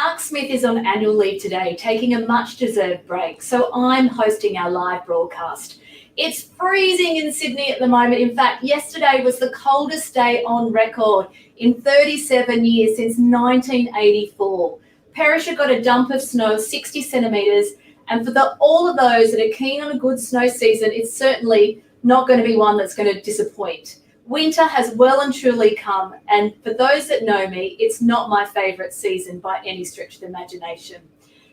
Mark Smith is on annual leave today, taking a much-deserved break, so I'm hosting our live broadcast. It's freezing in Sydney at the moment. In fact, yesterday was the coldest day on record in 37 years since 1984. Perisher got a dump of snow, 60 centimetres, and for all of those that are keen on a good snow season, it's certainly not going to be one that's going to disappoint. Winter has well and truly come, and for those that know me, it's not my favourite season by any stretch of the imagination.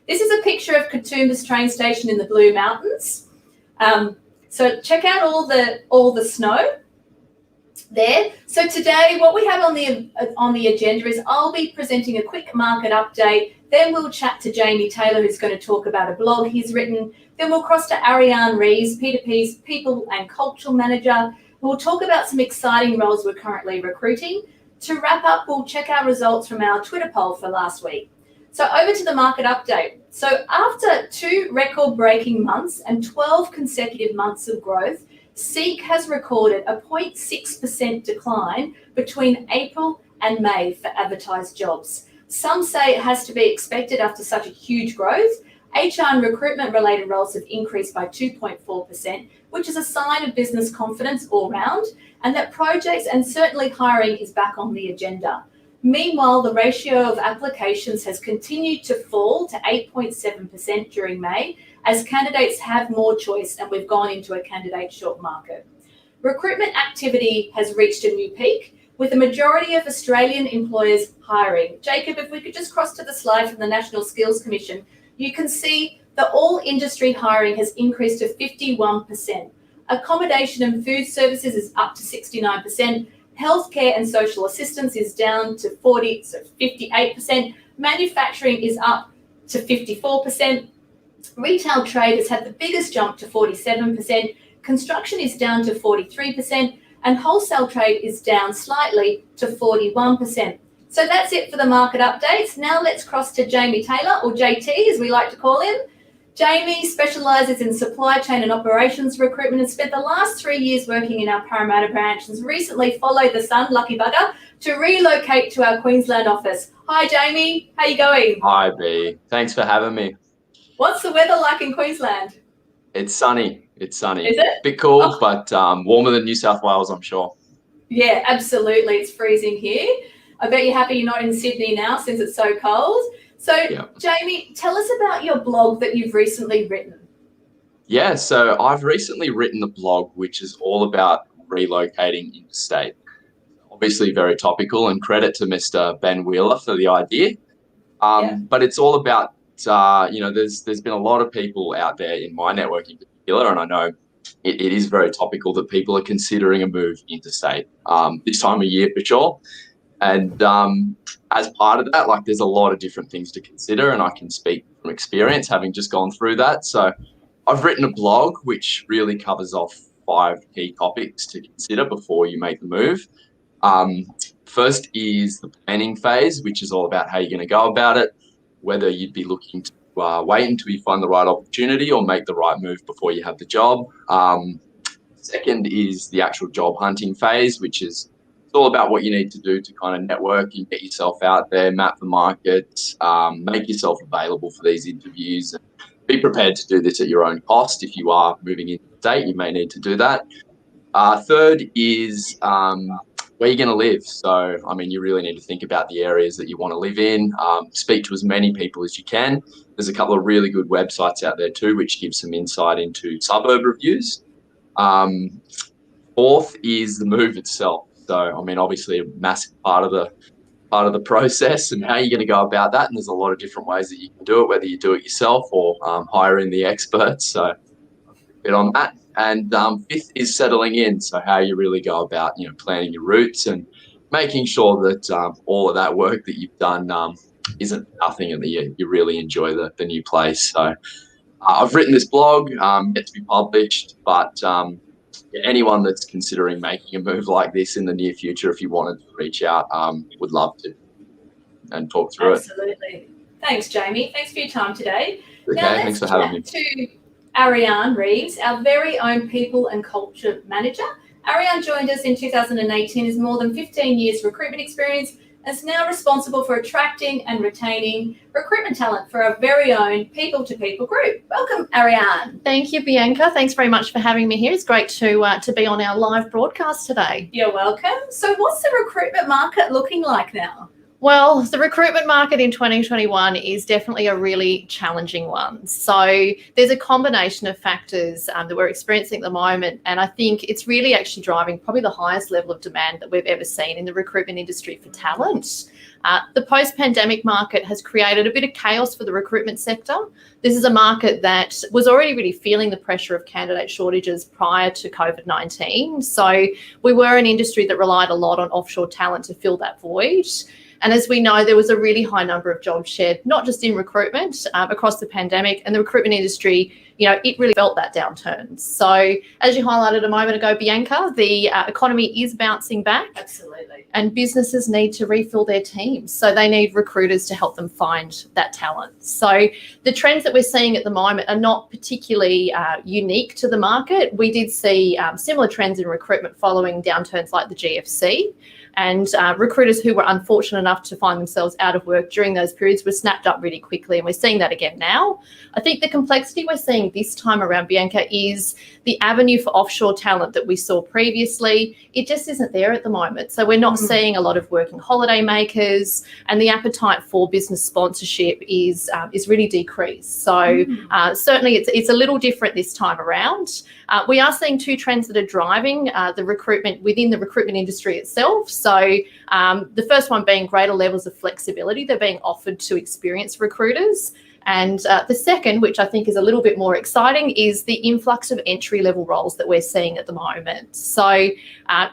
This is a picture of Katoomba's train station in the Blue Mountains. So check out all the snow there. So today, what we have on the agenda is I'll be presenting a quick market update. Then we'll chat to Jamie Taylor, who's going to talk about a blog he's written. Then we'll cross to Ariane Reeves, P2P's People and Cultural Manager. We'll talk about some exciting roles we're currently recruiting. To wrap up, we'll check our results from our Twitter poll for last week. So over to the market update. So after 2 record-breaking months and 12 consecutive months of growth, SEEK has recorded a 0.6% decline between April and May for advertised jobs. Some say it has to be expected after such a huge growth. HR and recruitment-related roles have increased by 2.4%, which is a sign of business confidence all round, and that projects and certainly hiring is back on the agenda. Meanwhile, the ratio of applications has continued to fall to 8.7% during May, as candidates have more choice and we've gone into a candidate short market. Recruitment activity has reached a new peak, with the majority of Australian employers hiring. Jacob, if we could just cross to the slide from the National Skills Commission, you can see that all industry hiring has increased to 51%. Accommodation and food services is up to 69%. Healthcare and social assistance is down to 58%. Manufacturing is up to 54%. Retail trade has had the biggest jump to 47%. Construction is down to 43%. And wholesale trade is down slightly to 41%. So that's it for the market updates. Now let's cross to Jamie Taylor, or JT as we like to call him. Jamie specialises in supply chain and operations recruitment and spent the last 3 years working in our Parramatta branch and recently followed the sun, lucky bugger, to relocate to our Queensland office. Hi Jamie, how you going? Hi B, thanks for having me. What's the weather like in Queensland? It's sunny. Is it? A bit cool, but warmer than New South Wales, I'm sure. Yeah, absolutely. It's freezing here. I bet you're happy you're not in Sydney now since it's so cold. So, yeah. Jamie, tell us about your blog that you've recently written. Yeah, so I've recently written a blog which is all about relocating interstate. Obviously very topical, and credit to Mr. Ben Wheeler for the idea. But it's all about, there's been a lot of people out there in my network in particular, and I know it is very topical that people are considering a move interstate this time of year for sure. And as part of that, there's a lot of different things to consider, and I can speak from experience having just gone through that. So I've written a blog which really covers off 5 key topics to consider before you make the move. First is the planning phase, which is all about how you're going to go about it, whether you'd be looking to wait until you find the right opportunity or make the right move before you have the job. Second is the actual job hunting phase, which is all about what you need to do to kind of network and get yourself out there, map the market, make yourself available for these interviews, and be prepared to do this at your own cost. If you are moving into the state, you may need to do that. Third is where you're going to live. So, you really need to think about the areas that you want to live in, speak to as many people as you can. There's a couple of really good websites out there too, which give some insight into suburb reviews. Fourth is the move itself. So, obviously a massive part of the process and how you're going to go about that. And there's a lot of different ways that you can do it, whether you do it yourself or hire in the experts. So a bit on that. And fifth is settling in. So how you really go about, planning your routes and making sure that all of that work that you've done isn't nothing and that you really enjoy the new place. So I've written this blog, yet to be published, but anyone that's considering making a move like this in the near future, if you wanted to reach out, would love to and talk through it. Absolutely. Thanks, Jamie. Thanks for your time today. Okay, thanks for having me. To Ariane Reeves, our very own People and Culture Manager. Ariane joined us in 2018, has more than 15 years recruitment experience is now responsible for attracting and retaining recruitment talent for our very own People2People group. Welcome, Ariane. Thank you, Bianca. Thanks very much for having me here. It's great to be on our live broadcast today. You're welcome. So what's the recruitment market looking like now? Well, the recruitment market in 2021 is definitely a really challenging one. So there's a combination of factors that we're experiencing at the moment, and I think it's really actually driving probably the highest level of demand that we've ever seen in the recruitment industry for talent. The post-pandemic market has created a bit of chaos for the recruitment sector. This is a market that was already really feeling the pressure of candidate shortages prior to COVID-19. So we were an industry that relied a lot on offshore talent to fill that void. And as we know, there was a really high number of jobs shed, not just in recruitment, across the pandemic, and the recruitment industry, it really felt that downturn. So as you highlighted a moment ago, Bianca, the economy is bouncing back. Absolutely. And businesses need to refill their teams. So they need recruiters to help them find that talent. So the trends that we're seeing at the moment are not particularly unique to the market. We did see similar trends in recruitment following downturns like the GFC. And recruiters who were unfortunate enough to find themselves out of work during those periods were snapped up really quickly. And we're seeing that again now. I think the complexity we're seeing this time around, Bianca, is the avenue for offshore talent that we saw previously. It just isn't there at the moment. So we're not seeing a lot of working holiday makers, and the appetite for business sponsorship is really decreased. So certainly it's a little different this time around. We are seeing two trends that are driving the recruitment within the recruitment industry itself. So the first one being greater levels of flexibility they're being offered to experienced recruiters. And the second, which I think is a little bit more exciting, is the influx of entry-level roles that we're seeing at the moment. So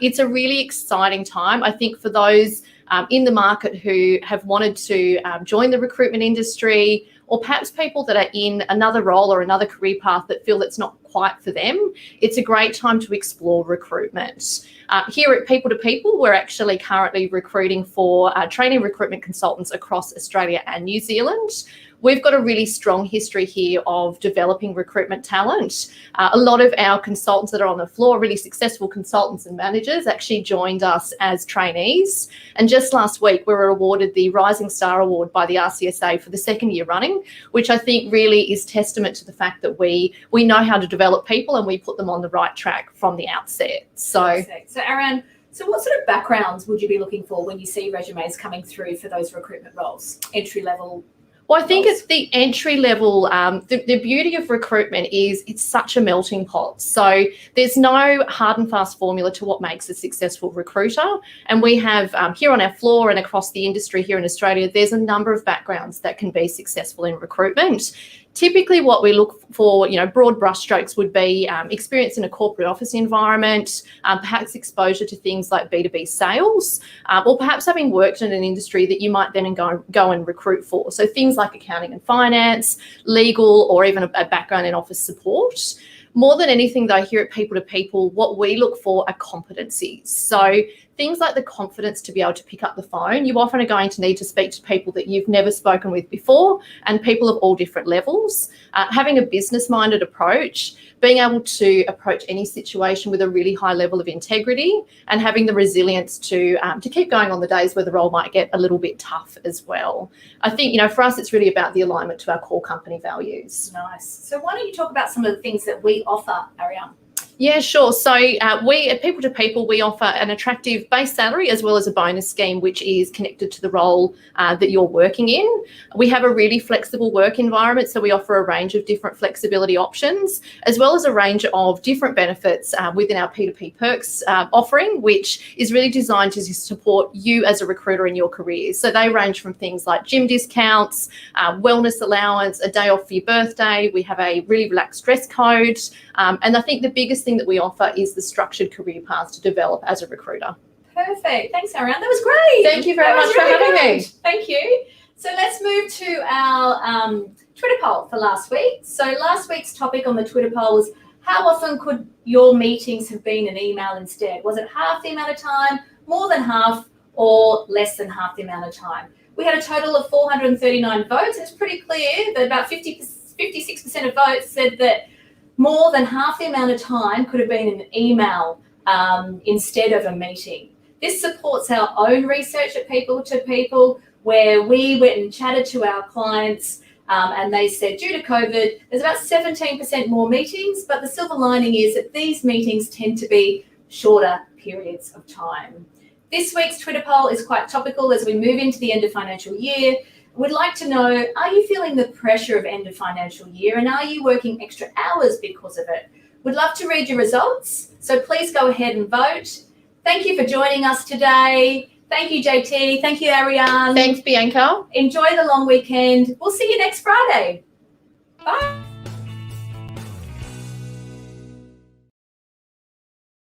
it's a really exciting time, I think, for those in the market who have wanted to join the recruitment industry, or perhaps people that are in another role or another career path that feel it's not quite for them. It's a great time to explore recruitment. Here at People2People, we're actually currently recruiting for training recruitment consultants across Australia and New Zealand. We've got a really strong history here of developing recruitment talent. A lot of our consultants that are on the floor, really successful consultants and managers, actually joined us as trainees. And just last week, we were awarded the Rising Star Award by the RCSA for the second year running, which I think really is testament to the fact that we know how to develop people and we put them on the right track from the outset. So Ariane, so what sort of backgrounds would you be looking for when you see resumes coming through for those recruitment roles, entry level? Well, I think it's the entry level. The beauty of recruitment is it's such a melting pot. So there's no hard and fast formula to what makes a successful recruiter. And we have here on our floor and across the industry here in Australia, there's a number of backgrounds that can be successful in recruitment. Typically what we look for, broad brushstrokes would be experience in a corporate office environment, perhaps exposure to things like B2B sales, or perhaps having worked in an industry that you might then go and recruit for. So things like accounting and finance, legal, or even a background in office support. More than anything, though, here at People2People, what we look for are competencies. So things like the confidence to be able to pick up the phone. You often are going to need to speak to people that you've never spoken with before, and people of all different levels. Having a business-minded approach, being able to approach any situation with a really high level of integrity, and having the resilience to keep going on the days where the role might get a little bit tough as well. I think, for us, it's really about the alignment to our core company values. Nice. So why don't you talk about some of the things that we offer, Ariane? Yeah, sure. So we at People2People, we offer an attractive base salary as well as a bonus scheme, which is connected to the role that you're working in. We have a really flexible work environment, so we offer a range of different flexibility options, as well as a range of different benefits within our P2P perks offering, which is really designed to support you as a recruiter in your career. So they range from things like gym discounts, wellness allowance, a day off for your birthday. We have a really relaxed dress code. And I think the biggest thing that we offer is the structured career path to develop as a recruiter. Perfect. Thanks, Ariane. That was great. Thank you very much for having me. Thank you. So let's move to our Twitter poll for last week. So last week's topic on the Twitter poll was, how often could your meetings have been an email instead? Was it half the amount of time, more than half, or less than half the amount of time? We had a total of 439 votes. It's pretty clear that about 56% of votes said that more than half the amount of time could have been an email instead of a meeting. This supports our own research at People to People, where we went and chatted to our clients, and they said due to COVID, there's about 17% more meetings, but the silver lining is that these meetings tend to be shorter periods of time. This week's Twitter poll is quite topical as we move into the end of financial year. We'd like to know, are you feeling the pressure of end of financial year, and are you working extra hours because of it? We'd love to read your results, so please go ahead and vote. Thank you for joining us today. Thank you, JT. Thank you, Ariane. Thanks, Bianca. Enjoy the long weekend. We'll see you next Friday. Bye.